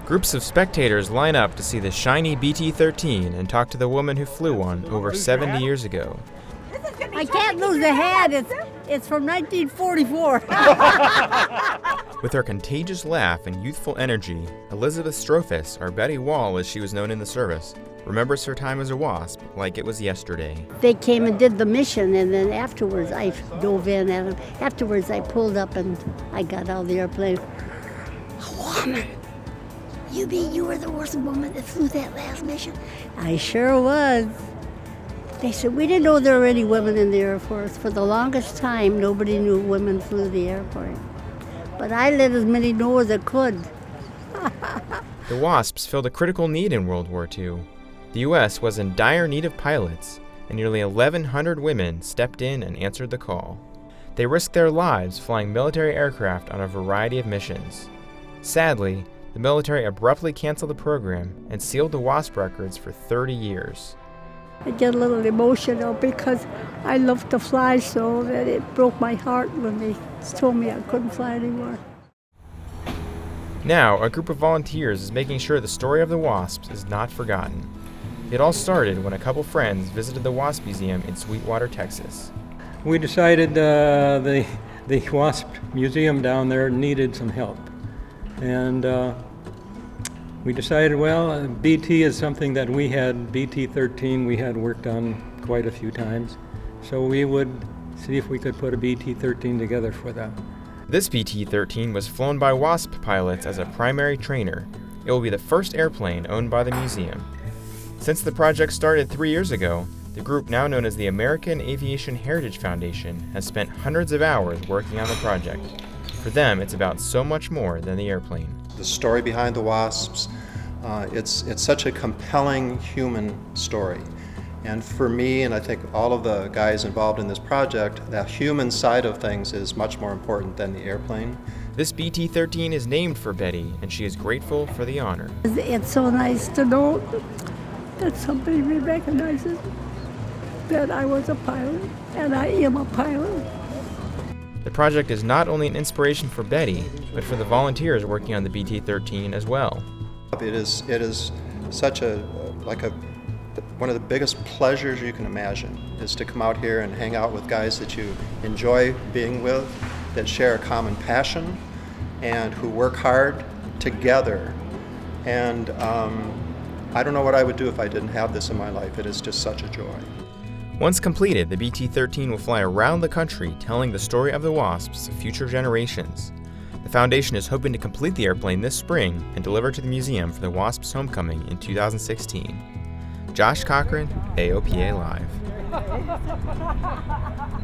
Groups of spectators line up to see the shiny BT-13 and talk to the woman who flew one over 70 years ago. I can't lose the head. It's from 1944. With her contagious laugh and youthful energy, Elizabeth Strohfus, or Betty Wall as she was known in the service, remembers her time as a WASP like it was yesterday. They came and did the mission, and then afterwards I dove in at them. Afterwards I pulled up and I got out of the airplane. A woman. You mean you were the worst woman that flew that last mission? I sure was. They said, we didn't know there were any women in the Air Force. For the longest time, nobody knew women flew the airplane. But I let as many know as I could. The WASPs filled a critical need in World War II. The U.S. was in dire need of pilots, and nearly 1,100 women stepped in and answered the call. They risked their lives flying military aircraft on a variety of missions. Sadly, the military abruptly canceled the program and sealed the WASP records for 30 years. I get a little emotional because I love to fly so that it broke my heart when they told me I couldn't fly anymore. Now, a group of volunteers is making sure the story of the WASPs is not forgotten. It all started when a couple friends visited the WASP Museum in Sweetwater, Texas. We decided the WASP Museum down there needed some help. And we decided, well, BT is something that we had, BT-13, we had worked on quite a few times. So we would see if we could put a BT-13 together for that. This BT-13 was flown by WASP pilots as a primary trainer. It will be the first airplane owned by the museum. Since the project started 3 years ago, the group now known as the American Aviation Heritage Foundation has spent hundreds of hours working on the project. For them, it's about so much more than the airplane. The story behind the WASPs, it's such a compelling human story. And for me, and I think all of the guys involved in this project, the human side of things is much more important than the airplane. This BT-13 is named for Betty, and she is grateful for the honor. It's so nice to know that somebody recognizes that I was a pilot, and I am a pilot. The project is not only an inspiration for Betty, but for the volunteers working on the BT-13 as well. It is such one of the biggest pleasures you can imagine is to come out here and hang out with guys that you enjoy being with, that share a common passion, and who work hard together. And I don't know what I would do if I didn't have this in my life. It is just such a joy. Once completed, the BT-13 will fly around the country telling the story of the WASPs to future generations. The foundation is hoping to complete the airplane this spring and deliver to the museum for the WASP's homecoming in 2016. Josh Cochran, AOPA Live.